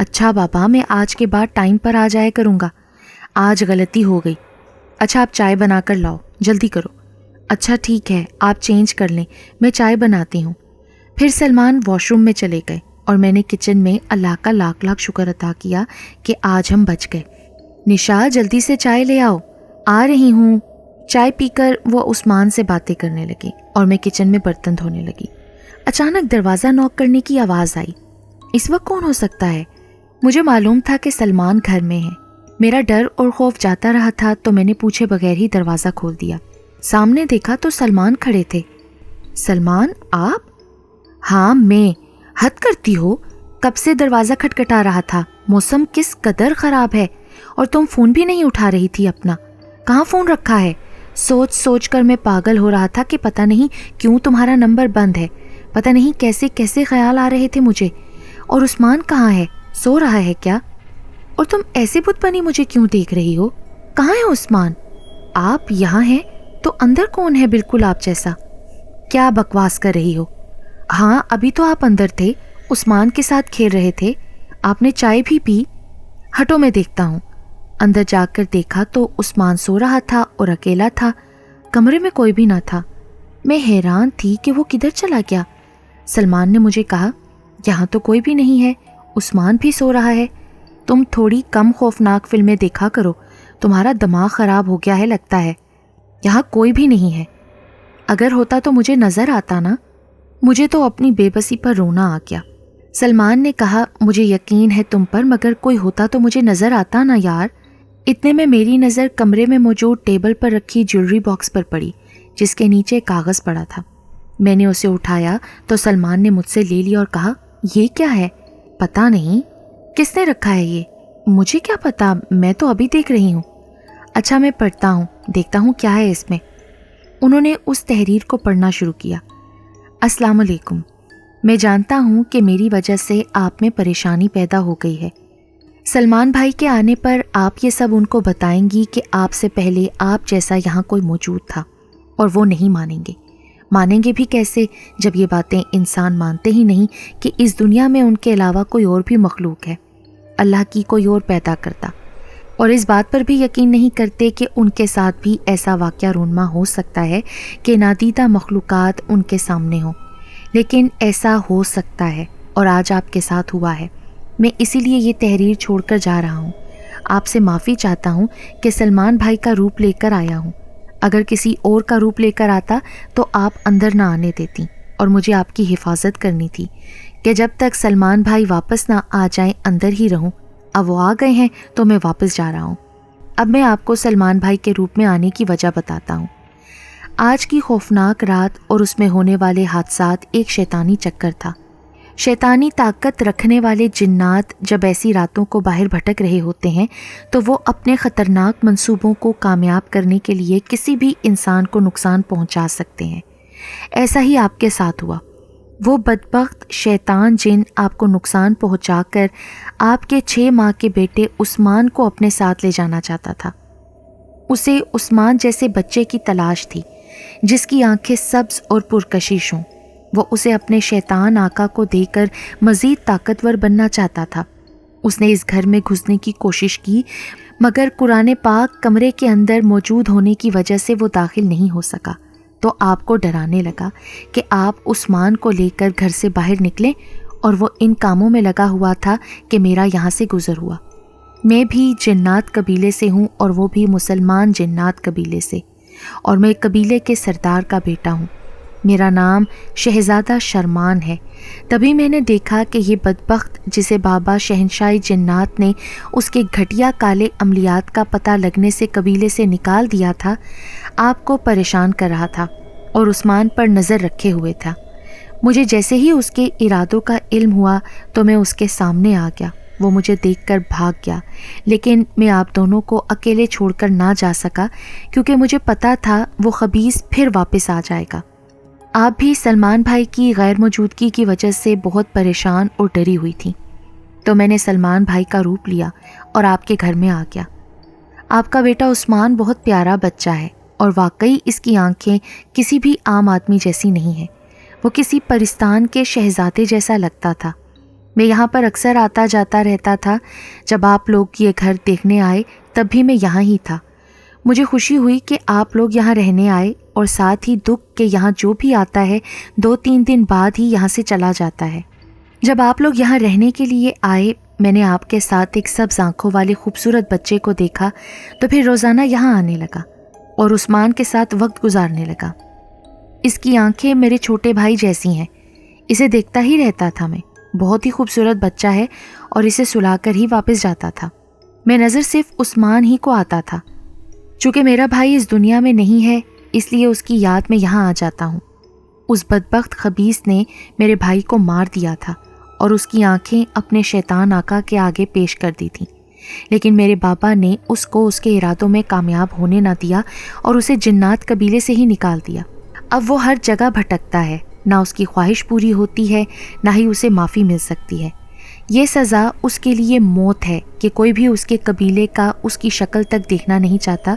اچھا بابا، میں آج کے بعد ٹائم پر آ جایا کروں گا، آج غلطی ہو گئی۔ اچھا آپ چائے بنا کر لاؤ، جلدی کرو۔ اچھا ٹھیک ہے، آپ چینج کر لیں، میں چائے بناتی ہوں۔ پھر سلمان واش روم میں چلے گئے اور میں نے کچن میں اللہ کا لاکھ لاکھ شکر ادا کیا کہ آج ہم بچ گئے۔ نشا جلدی سے چائے لے آؤ۔ آ رہی ہوں۔ چائے پی کر وہ عثمان سے باتیں کرنے لگی اور میں کچن میں برتن دھونے لگی۔ اچانک دروازہ نوک کرنے کی آواز آئی۔ اس وقت کون ہو سکتا ہے؟ مجھے معلوم تھا کہ سلمان گھر میں ہے۔ میرا ڈر اور خوف جاتا رہا تھا تو میں نے پوچھے بغیر ہی دروازہ کھول دیا۔ سامنے دیکھا تو سلمان کھڑے تھے۔ سلمان آپ؟ ہاں میں۔ حد کرتی ہو، کب سے دروازہ کھٹکھٹا رہا تھا، موسم کس قدر خراب ہے، اور تم فون بھی نہیں اٹھا رہی تھی اپنا۔ کہاں فون رکھا ہے؟ سوچ سوچ کر میں پاگل ہو رہا تھا کہ پتہ نہیں کیوں تمہارا نمبر بند ہے، پتہ نہیں کیسے کیسے خیال آ رہے تھے مجھے۔ اور عثمان کہاں ہے؟ سو رہا ہے کیا؟ اور تم ایسے بت بنی مجھے کیوں دیکھ رہی ہو؟ کہاں ہے عثمان؟ آپ یہاں ہیں تو اندر کون ہے بالکل آپ جیسا؟ کیا بکواس کر رہی ہو؟ ہاں ابھی تو آپ اندر تھے، عثمان کے ساتھ کھیل رہے تھے، آپ نے چائے بھی پی۔ ہٹو میں دیکھتا ہوں۔ اندر جا کر دیکھا تو عثمان سو رہا تھا اور اکیلا تھا، کمرے میں کوئی بھی نہ تھا۔ میں حیران تھی کہ وہ کدھر چلا گیا۔ سلمان نے مجھے کہا، یہاں تو کوئی بھی نہیں ہے، عثمان بھی سو رہا ہے۔ تم تھوڑی کم خوفناک فلمیں دیکھا کرو، تمہارا دماغ خراب ہو گیا ہے لگتا ہے۔ یہاں کوئی بھی نہیں ہے، اگر ہوتا تو مجھے نظر آتا نا۔ مجھے تو اپنی بے بسی پر رونا آ گیا۔ سلمان نے کہا، مجھے یقین ہے تم پر، مگر کوئی ہوتا تو مجھے نظر آتا نا یار۔ اتنے میں میری نظر کمرے میں موجود ٹیبل پر رکھی جیولری باکس پر پڑی، جس کے نیچے کاغذ پڑا تھا۔ میں نے اسے اٹھایا تو سلمان نے مجھ سے لے لیا اور کہا، یہ کیا ہے؟ پتہ نہیں، کس نے رکھا ہے یہ؟ مجھے کیا پتا، میں تو ابھی دیکھ رہی ہوں۔ اچھا میں پڑھتا ہوں، دیکھتا ہوں کیا ہے اس میں۔ انہوں نے اس تحریر کو پڑھنا شروع کیا۔ السلام علیکم، میں جانتا ہوں کہ میری وجہ سے آپ میں پریشانی پیدا ہو گئی ہے۔ سلمان بھائی کے آنے پر آپ یہ سب ان کو بتائیں گی کہ آپ سے پہلے آپ جیسا یہاں کوئی موجود تھا، اور وہ نہیں مانیں گے بھی کیسے جب یہ باتیں انسان مانتے ہی نہیں کہ اس دنیا میں ان کے علاوہ کوئی اور بھی مخلوق ہے، اللہ کی کوئی اور پیدا کرتا، اور اس بات پر بھی یقین نہیں کرتے کہ ان کے ساتھ بھی ایسا واقعہ رونما ہو سکتا ہے کہ نادیدہ مخلوقات ان کے سامنے ہوں، لیکن ایسا ہو سکتا ہے اور آج آپ کے ساتھ ہوا ہے۔ میں اسی لیے یہ تحریر چھوڑ کر جا رہا ہوں۔ آپ سے معافی چاہتا ہوں کہ سلمان بھائی کا روپ لے کر آیا ہوں، اگر کسی اور کا روپ لے کر آتا تو آپ اندر نہ آنے دیتی، اور مجھے آپ کی حفاظت کرنی تھی کہ جب تک سلمان بھائی واپس نہ آ جائیں اندر ہی رہوں۔ اب وہ آ گئے ہیں تو میں واپس جا رہا ہوں۔ اب میں آپ کو سلمان بھائی کے روپ میں آنے کی وجہ بتاتا ہوں۔ آج کی خوفناک رات اور اس میں ہونے والے حادثات ایک شیطانی چکر تھا۔ شیطانی طاقت رکھنے والے جنات جب ایسی راتوں کو باہر بھٹک رہے ہوتے ہیں تو وہ اپنے خطرناک منصوبوں کو کامیاب کرنے کے لیے کسی بھی انسان کو نقصان پہنچا سکتے ہیں۔ ایسا ہی آپ کے ساتھ ہوا۔ وہ بدبخت شیطان جن آپ کو نقصان پہنچا کر آپ کے 6 ماہ کے بیٹے عثمان کو اپنے ساتھ لے جانا چاہتا تھا۔ اسے عثمان جیسے بچے کی تلاش تھی جس کی آنکھیں سبز اور پرکشش ہوں۔ وہ اسے اپنے شیطان آقا کو دے کر مزید طاقتور بننا چاہتا تھا۔ اس نے اس گھر میں گھسنے کی کوشش کی، مگر قرآن پاک کمرے کے اندر موجود ہونے کی وجہ سے وہ داخل نہیں ہو سکا، تو آپ کو ڈرانے لگا کہ آپ عثمان کو لے کر گھر سے باہر نکلیں، اور وہ ان کاموں میں لگا ہوا تھا کہ میرا یہاں سے گزر ہوا۔ میں بھی جنات قبیلے سے ہوں اور وہ بھی مسلمان جنات قبیلے سے، اور میں قبیلے کے سردار کا بیٹا ہوں۔ میرا نام شہزادہ شرمان ہے۔ تبھی میں نے دیکھا کہ یہ بدبخت جسے بابا شہنشاہ جنات نے اس کے گھٹیا کالے عملیات کا پتہ لگنے سے قبیلے سے نکال دیا تھا، آپ کو پریشان کر رہا تھا اور عثمان پر نظر رکھے ہوئے تھا۔ مجھے جیسے ہی اس کے ارادوں کا علم ہوا تو میں اس کے سامنے آ گیا۔ وہ مجھے دیکھ کر بھاگ گیا، لیکن میں آپ دونوں کو اکیلے چھوڑ کر نہ جا سکا کیونکہ مجھے پتا تھا وہ خبیث پھر واپس آ جائے گا۔ آپ بھی سلمان بھائی کی غیر موجودگی کی وجہ سے بہت پریشان اور ڈری ہوئی تھی، تو میں نے سلمان بھائی کا روپ لیا اور آپ کے گھر میں آ گیا۔ آپ کا بیٹا عثمان بہت پیارا بچہ ہے، اور واقعی اس کی آنکھیں کسی بھی عام آدمی جیسی نہیں ہیں۔ وہ کسی پرستان کے شہزادے جیسا لگتا تھا۔ میں یہاں پر اکثر آتا جاتا رہتا تھا. جب آپ لوگ یہ گھر دیکھنے آئے تب بھی میں یہاں ہی تھا. مجھے خوشی ہوئی کہ آپ لوگ یہاں رہنے آئے، اور ساتھ ہی دکھ کہ یہاں جو بھی آتا ہے 2-3 دن بعد ہی یہاں سے چلا جاتا ہے. جب آپ لوگ یہاں رہنے کے لیے آئے، میں نے آپ کے ساتھ ایک سبز آنکھوں والے خوبصورت بچے کو دیکھا تو پھر روزانہ یہاں آنے لگا اور عثمان کے ساتھ وقت گزارنے لگا. اس کی آنکھیں میرے چھوٹے بھائی جیسی ہیں. اسے دیکھتا ہی رہتا تھا میں. بہت ہی خوبصورت بچہ ہے اور اسے سلا کر ہی واپس جاتا تھا. میں نظر صرف عثمان ہی کو آتا تھا. چونکہ میرا بھائی اس دنیا میں نہیں ہے اس لیے اس کی یاد میں یہاں آ جاتا ہوں. اس بدبخت خبیث نے میرے بھائی کو مار دیا تھا اور اس کی آنکھیں اپنے شیطان آقا کے آگے پیش کر دی تھیں، لیکن میرے بابا نے اس کو اس کے ارادوں میں کامیاب ہونے نہ دیا اور اسے جنات قبیلے سے ہی نکال دیا. اب وہ ہر جگہ بھٹکتا ہے. نہ اس کی خواہش پوری ہوتی ہے، نہ ہی اسے معافی مل سکتی ہے. یہ سزا اس کے لیے موت ہے کہ کوئی بھی اس کے قبیلے کا اس کی شکل تک دیکھنا نہیں چاہتا،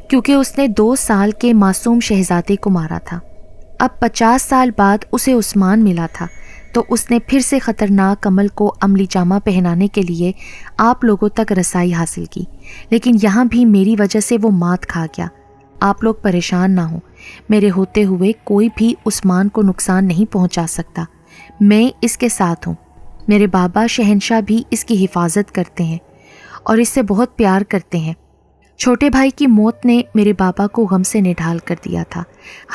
کیونکہ اس نے 2 سال کے معصوم شہزادے کو مارا تھا. اب 50 سال بعد اسے عثمان ملا تھا تو اس نے پھر سے خطرناک عمل کو عملی جامہ پہنانے کے لیے آپ لوگوں تک رسائی حاصل کی، لیکن یہاں بھی میری وجہ سے وہ مات کھا گیا. آپ لوگ پریشان نہ ہوں، میرے ہوتے ہوئے کوئی بھی عثمان کو نقصان نہیں پہنچا سکتا. میں اس کے ساتھ ہوں. میرے بابا شہنشاہ بھی اس کی حفاظت کرتے ہیں اور اس سے بہت پیار کرتے ہیں. چھوٹے بھائی کی موت نے میرے بابا کو غم سے نڈھال کر دیا تھا.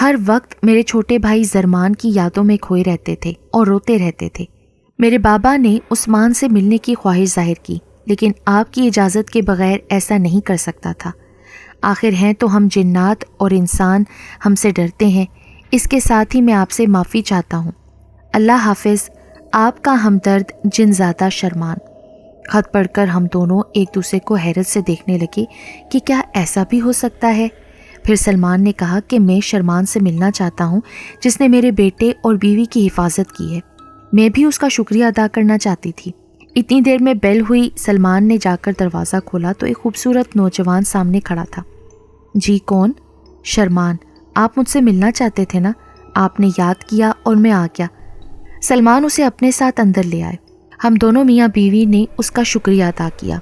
ہر وقت میرے چھوٹے بھائی زرمان کی یادوں میں کھوئے رہتے تھے اور روتے رہتے تھے. میرے بابا نے عثمان سے ملنے کی خواہش ظاہر کی، لیکن آپ کی اجازت کے بغیر ایسا نہیں کر سکتا تھا. آخر ہیں تو ہم جنات اور انسان ہم سے ڈرتے ہیں. اس کے ساتھ ہی میں آپ سے معافی چاہتا ہوں. اللہ حافظ. آپ کا ہمدرد جن زادہ شرمان. خط پڑھ کر ہم دونوں ایک دوسرے کو حیرت سے دیکھنے لگے کہ کیا ایسا بھی ہو سکتا ہے. پھر سلمان نے کہا کہ میں شرمان سے ملنا چاہتا ہوں جس نے میرے بیٹے اور بیوی کی حفاظت کی ہے. میں بھی اس کا شکریہ ادا کرنا چاہتی تھی. اتنی دیر میں بیل ہوئی. سلمان نے جا کر دروازہ کھولا تو ایک خوبصورت نوجوان سامنے کھڑا تھا. جی کون؟ شرمان. آپ مجھ سے ملنا چاہتے تھے نا؟ آپ نے یاد کیا اور میں آ گیا. سلمان اسے اپنے ساتھ اندر لے آئے. ہم دونوں میاں بیوی نے اس کا شکریہ ادا کیا.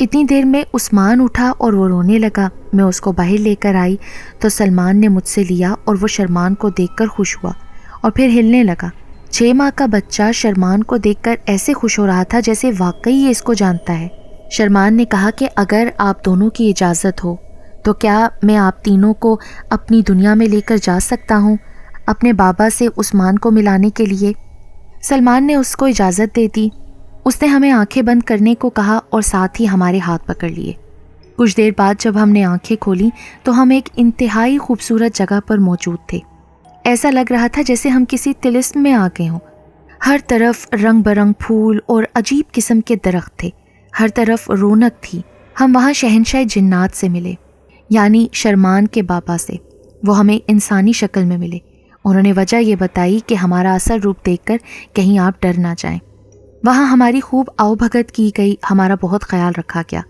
اتنی دیر میں عثمان اٹھا اور وہ رونے لگا. میں اس کو باہر لے کر آئی تو سلمان نے مجھ سے لیا اور وہ شرمان کو دیکھ کر خوش ہوا اور پھر ہلنے لگا. 6 ماہ کا بچہ شرمان کو دیکھ کر ایسے خوش ہو رہا تھا جیسے واقعی یہ اس کو جانتا ہے. شرمان نے کہا کہ اگر آپ دونوں کی اجازت ہو تو کیا میں آپ تینوں کو اپنی دنیا میں لے کر جا سکتا ہوں اپنے بابا سے عثمان کو ملانے کے لیے. سلمان نے اس کو اجازت دے دی. اس نے ہمیں آنکھیں بند کرنے کو کہا اور ساتھ ہی ہمارے ہاتھ پکڑ لیے. کچھ دیر بعد جب ہم نے آنکھیں کھولیں تو ہم ایک انتہائی خوبصورت جگہ پر موجود تھے. ایسا لگ رہا تھا جیسے ہم کسی طلسم میں آ گئے ہوں. ہر طرف رنگ برنگ پھول اور عجیب قسم کے درخت تھے. ہر طرف رونق تھی. ہم وہاں شہنشاہ جنات سے ملے، یعنی شرمان کے بابا سے. وہ ہمیں انسانی شکل میں ملے. انہوں نے وجہ یہ بتائی کہ ہمارا اصل روپ دیکھ کر کہیں آپ ڈر نہ جائیں. وہاں ہماری خوب آؤ بھگت کی گئی. ہمارا بہت خیال رکھا گیا.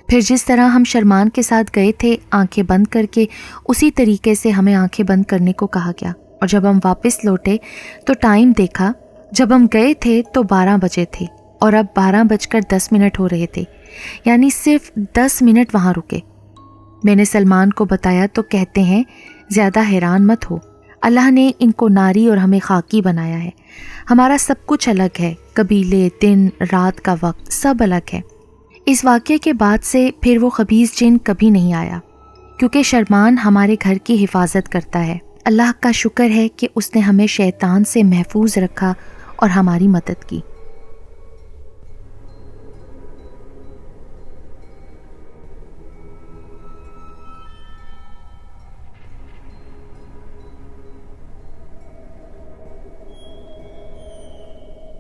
پھر جس طرح ہم شرمان کے ساتھ گئے تھے آنکھیں بند کر کے، اسی طریقے سے ہمیں آنکھیں بند کرنے کو کہا گیا. اور جب ہم واپس لوٹے تو ٹائم دیکھا. جب ہم گئے تھے تو 12 بجے تھے اور اب 12:10 ہو رہے تھے، یعنی صرف 10 منٹ وہاں رکے. میں نے سلمان کو بتایا تو کہتے ہیں زیادہ حیران مت ہو، اللہ نے ان کو ناری اور ہمیں خاکی بنایا ہے. ہمارا سب کچھ الگ ہے، قبیلے، دن رات کا وقت سب الگ ہے. اس واقعے کے بعد سے پھر وہ خبیث جن کبھی نہیں آیا، کیونکہ شرمان ہمارے گھر کی حفاظت کرتا ہے. اللہ کا شکر ہے کہ اس نے ہمیں شیطان سے محفوظ رکھا اور ہماری مدد کی.